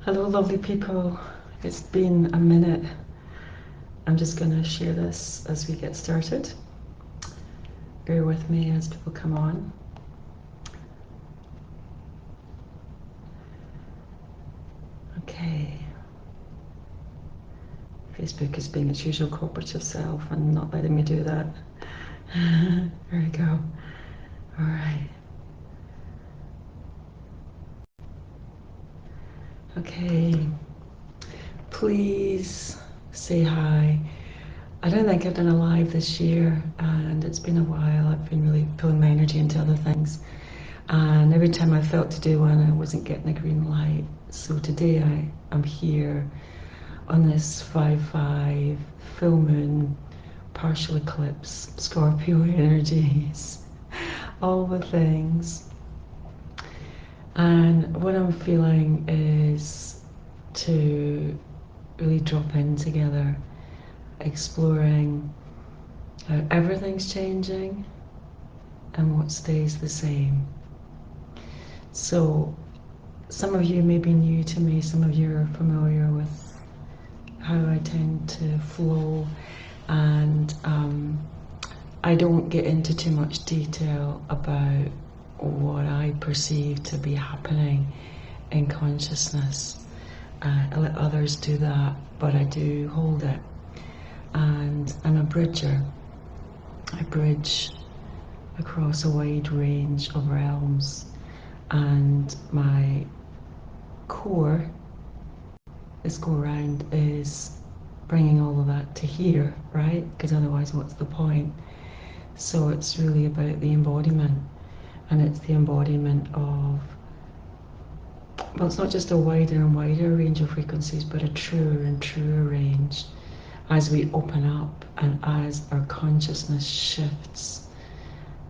Hello, lovely people. It's been a minute. I'm just going to share this as we get started. Bear with me as people come on. Okay. Facebook is being its usual cooperative self and not letting me do that. There we go. All right. Okay. Please say hi. I don't think I've done a live this year, and it's been a while. I've been really pulling my energy into other things. And every time I felt to do one, I wasn't getting the green light. So today I'm here on this 5/5 full moon, partial eclipse, Scorpio energies, all the things. And what I'm feeling is to really drop in together, exploring how everything's changing and what stays the same. So some of you may be new to me, some of you are familiar with how I tend to flow, and I don't get into too much detail about what I perceive to be happening in consciousness. I let others do that, but I do hold it. And I'm a bridger. I bridge across a wide range of realms, and my core, this go round, is bringing all of that to here, right? Because otherwise, what's the point? So it's really about the embodiment, and it's the embodiment of, well, it's not just a wider and wider range of frequencies, but a truer and truer range as we open up and as our consciousness shifts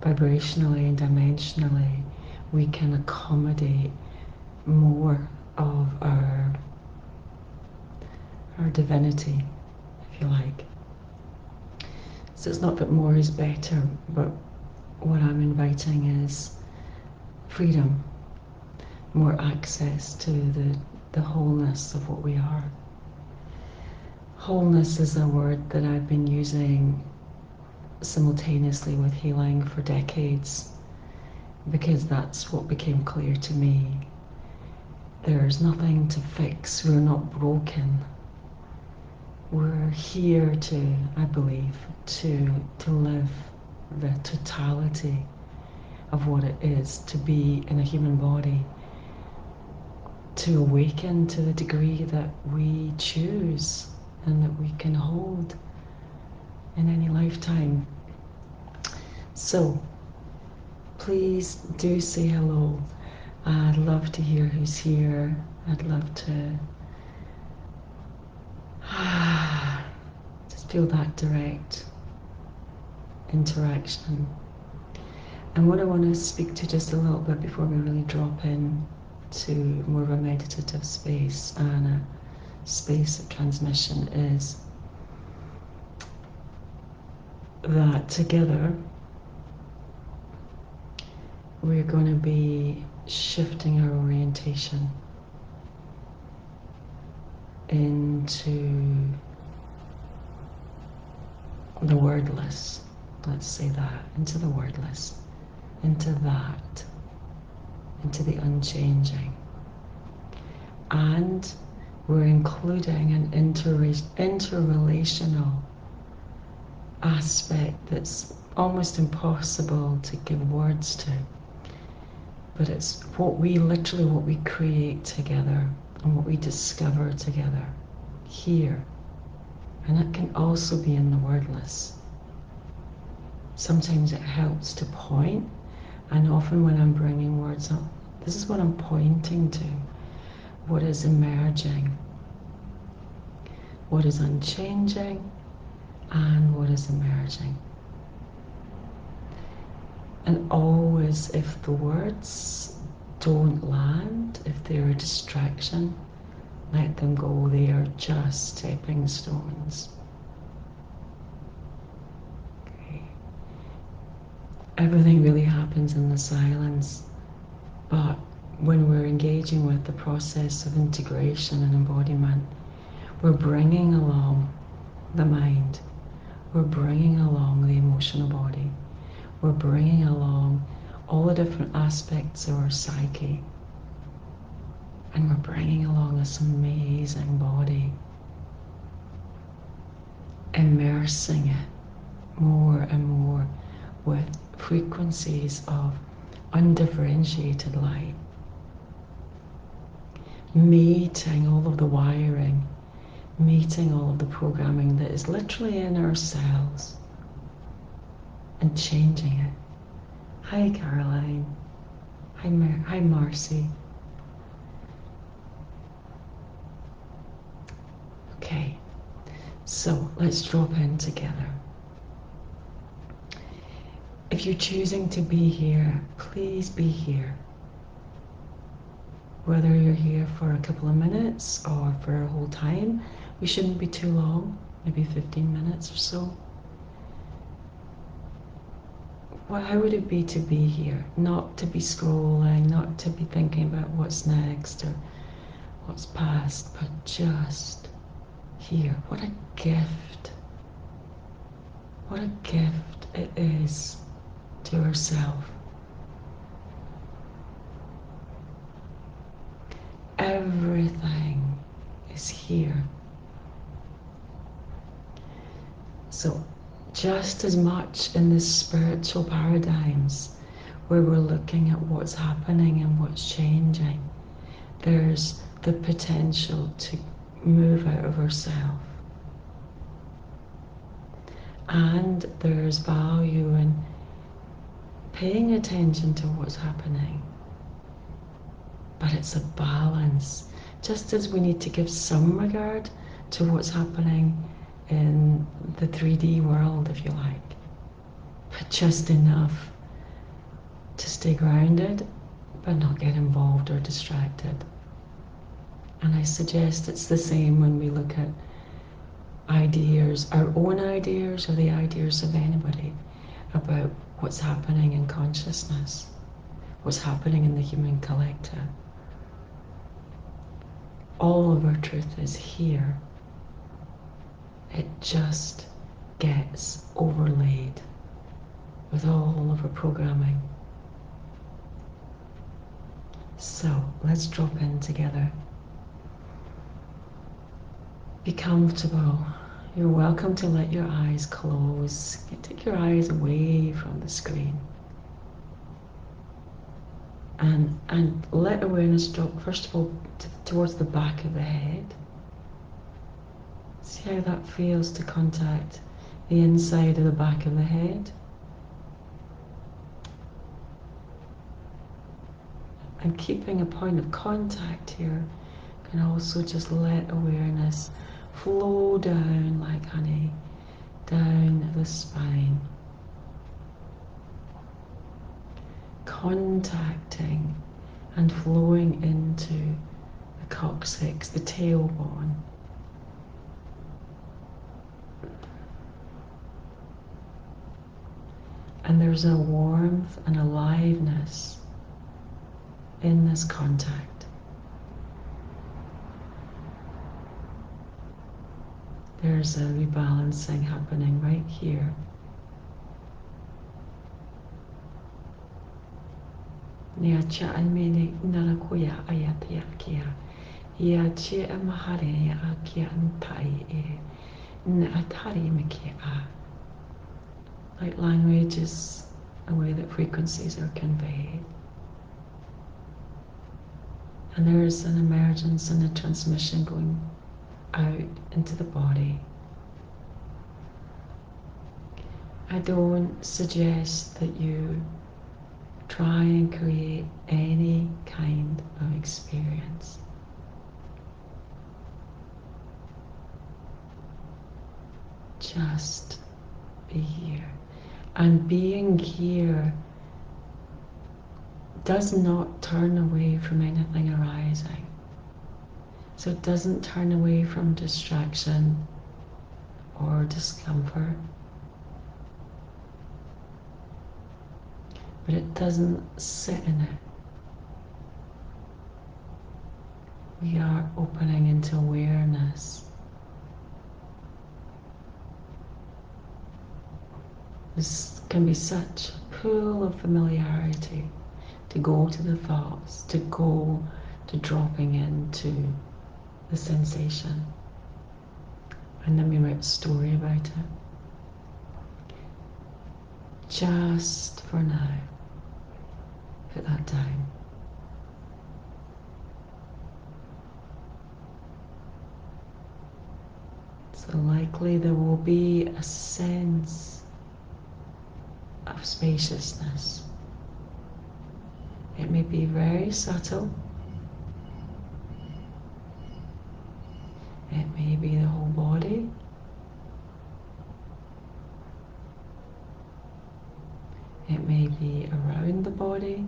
vibrationally and dimensionally. We can accommodate more of our divinity, if you like. So it's not that more is better, but what I'm inviting is freedom, more access to the wholeness of what we are. Wholeness is a word that I've been using simultaneously with healing for decades, because that's what became clear to me. There's nothing to fix. We're not broken. We're here to, I believe, to live the totality of what it is to be in a human body, to awaken to the degree that we choose and that we can hold in any lifetime. So please do say hello. I'd love to hear who's here. I'd love to just feel that direct interaction. And what I want to speak to just a little bit before we really drop in to more of a meditative space and a space of transmission is that together we're going to be shifting our orientation into the wordless. Let's say that, into the wordless, into that, into the unchanging. And we're including an interrelational aspect that's almost impossible to give words to. But it's what we create together and what we discover together here. And that can also be in the wordless. Sometimes it helps to point, and often when I'm bringing words up, this is what I'm pointing to. What is emerging, what is unchanging, and what is emerging. And always, if the words don't land, if they're a distraction, let them go. They are just stepping stones. Okay. Everything really happens in the silence, but when we're engaging with the process of integration and embodiment, we're bringing along the mind, we're bringing along the emotional body, we're bringing along all the different aspects of our psyche, and we're bringing along this amazing body, immersing it more and more with frequencies of undifferentiated light, meeting all of the wiring, meeting all of the programming that is literally in our cells, and changing it. Hi, Caroline. Hi, Marcy. Okay, so let's drop in together. If you're choosing to be here, please be here. Whether you're here for a couple of minutes or for a whole time, we shouldn't be too long, maybe 15 minutes or so. Well, how would it be to be here? Not to be scrolling, not to be thinking about what's next or what's past, but just here. What a gift. What a gift it is to ourselves. Everything is here. So just as much in the spiritual paradigms where we're looking at what's happening and what's changing, there's the potential to move out of ourselves. And there's value in paying attention to what's happening. But it's a balance. Just as we need to give some regard to what's happening in the 3D world, if you like, but just enough to stay grounded, but not get involved or distracted. And I suggest it's the same when we look at ideas, our own ideas or the ideas of anybody, about what's happening in consciousness, what's happening in the human collective. All of our truth is here. It just gets overlaid with all of our programming. So let's drop in together. Be comfortable. You're welcome to let your eyes close. Take your eyes away from the screen. And let awareness drop, first of all, towards the back of the head. See how that feels to contact the inside of the back of the head. And keeping a point of contact here can also just let awareness flow down like honey, down the spine. Contacting and flowing into the coccyx, the tailbone. And there's a warmth and aliveness in this contact. There's a rebalancing happening right here. Nia cha almene nara koya ayatia kia. Ia che amahare ya akia antai e na atari mekia. Like language is a way that frequencies are conveyed. And there is an emergence and a transmission going out into the body. I don't suggest that you try and create any kind of experience. Just be here. And being here does not turn away from anything arising. So it doesn't turn away from distraction or discomfort. But it doesn't sit in it. we are opening into awareness. This can be such a pool of familiarity to go to the thoughts, to go to dropping into the sensation. And then we write a story about it. Just for now, put that down. So likely there will be a sense of spaciousness. It may be very subtle. It may be the whole body. It may be around the body.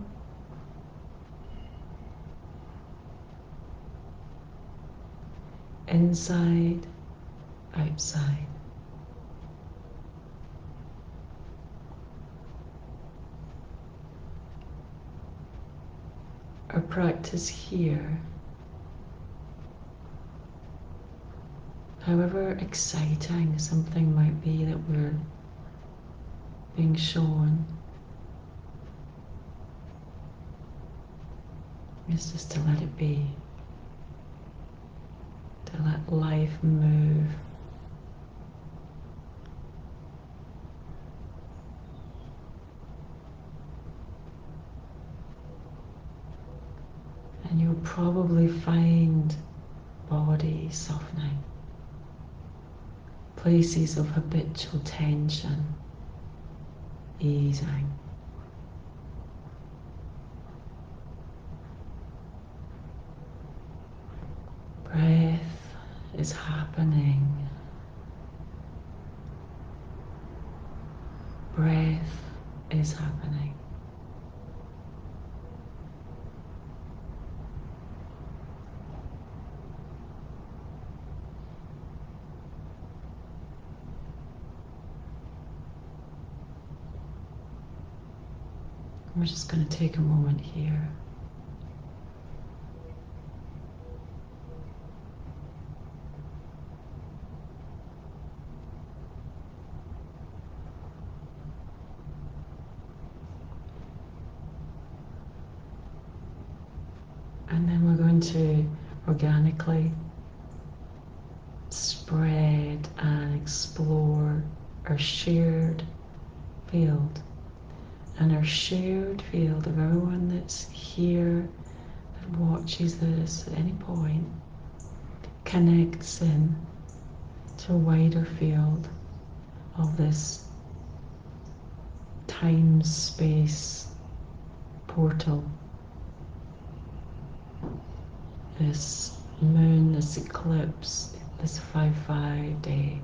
Inside, outside. Our practice here, however exciting something might be that we're being shown, is just to let it be, to let life move. And you'll probably find body softening, places of habitual tension easing. Breath is happening. Breath is happening. We're just going to take a moment here. And then we're going to organically spread and explore our shared field. And our shared field of everyone that's here, that watches this at any point, connects in to a wider field of this time-space portal. This moon, this eclipse, this 5/5 day,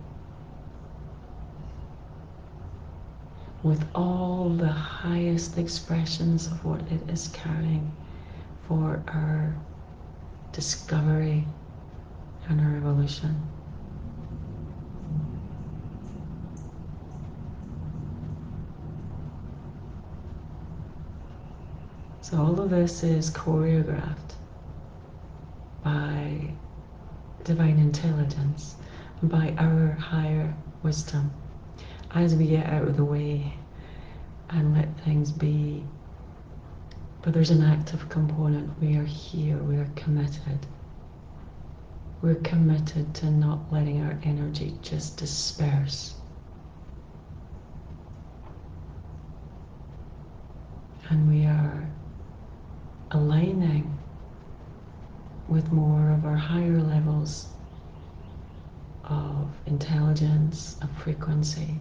with all the highest expressions of what it is carrying for our discovery and our evolution. So all of this is choreographed by divine intelligence and by our higher wisdom as we get out of the way and let things be. But there's an active component. We are here, we are committed. We're committed to not letting our energy just disperse. And we are aligning with more of our higher levels of intelligence, of frequency.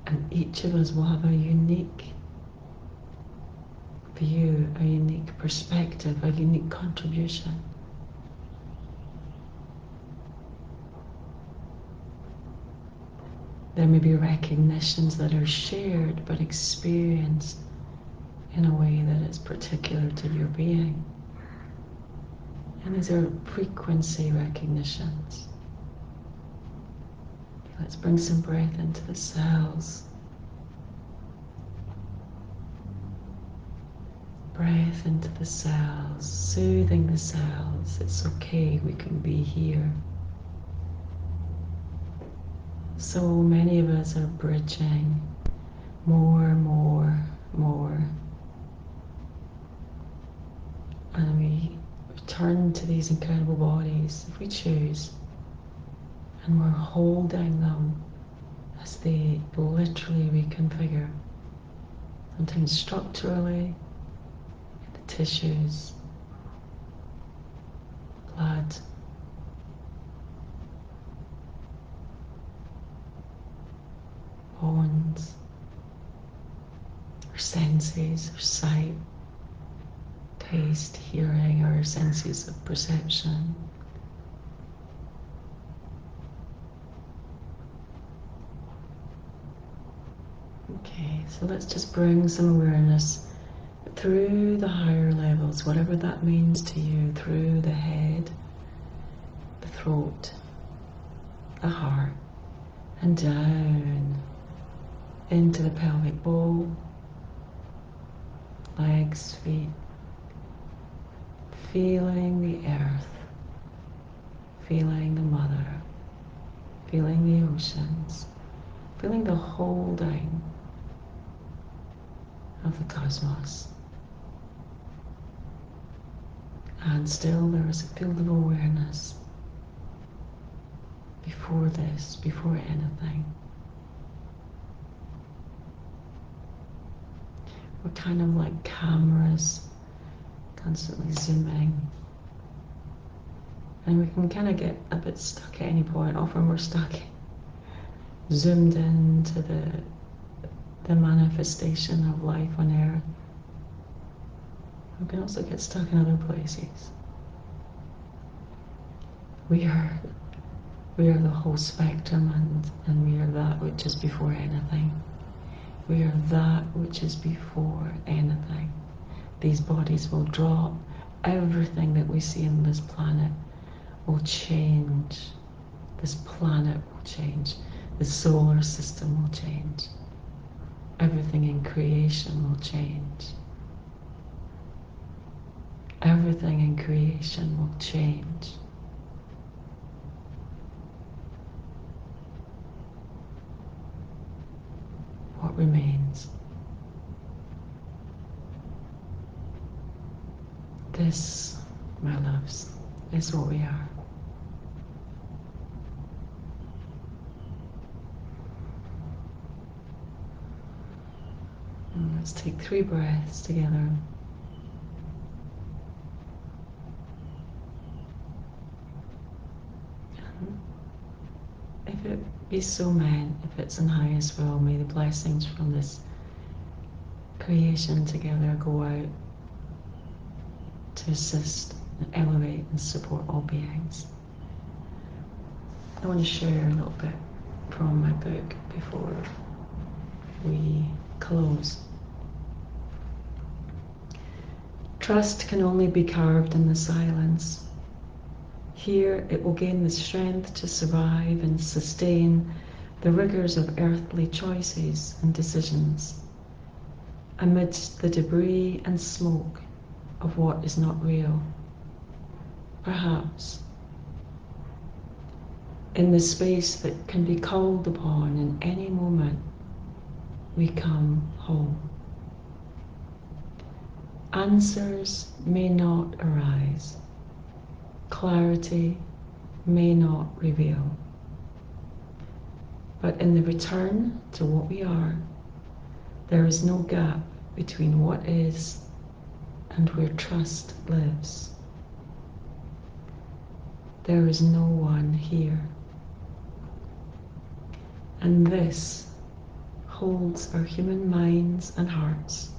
And each of us will have a unique view, a unique perspective, a unique contribution. There may be recognitions that are shared but experienced in a way that is particular to your being. And these are frequency recognitions. Let's bring some breath into the cells. Breath into the cells, soothing the cells. It's okay, we can be here. So many of us are bridging more, more, more. And we return to these incredible bodies if we choose. And we're holding them as they literally reconfigure. Sometimes structurally, in the tissues, blood, bones, our senses, our sight, taste, hearing, our senses of perception. Okay, so let's just bring some awareness through the higher levels, whatever that means to you, through the head, the throat, the heart, and down into the pelvic bowl, legs, feet, feeling the earth, feeling the mother, feeling the oceans, feeling the holding of the cosmos. And still there is a field of awareness before this, before anything. We're kind of like cameras, constantly zooming. And we can kind of get a bit stuck at any point. Often we're stuck, zoomed into the manifestation of life on earth. We can also get stuck in other places. We are the whole spectrum, and we are that which is before anything. We are that which is before anything. These bodies will drop. Everything that we see on this planet will change. This planet will change. The solar system will change. Everything in creation will change. Everything in creation will change. What remains? This, my loves, is what we are. And let's take 3 breaths together. If it be so meant, if it's in highest will, may the blessings from this creation together go out to assist and elevate and support all beings. I want to share a little bit from my book before we close. Trust can only be carved in the silence. Here it will gain the strength to survive and sustain the rigors of earthly choices and decisions, amidst the debris and smoke of what is not real. Perhaps in the space that can be called upon in any moment, we come home. Answers may not arise. Clarity may not reveal. But in the return to what we are, there is no gap between what is and where trust lives. There is no one here. And this holds our human minds and hearts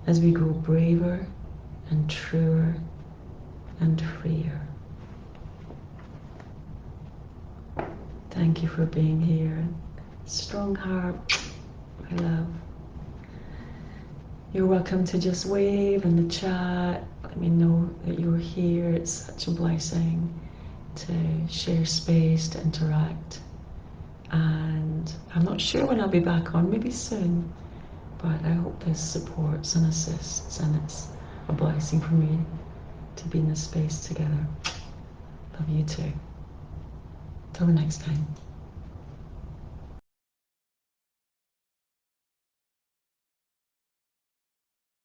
as we grow braver and truer and freer. Thank you for being here. Strong heart, my love. You're welcome to just wave in the chat. Let me know that you're here together. It's such a blessing to share space, to interact. And I'm not sure when I'll be back on, maybe soon, but I hope this supports and assists, and it's a blessing for me to be in this space together. Love you too. Till the next time.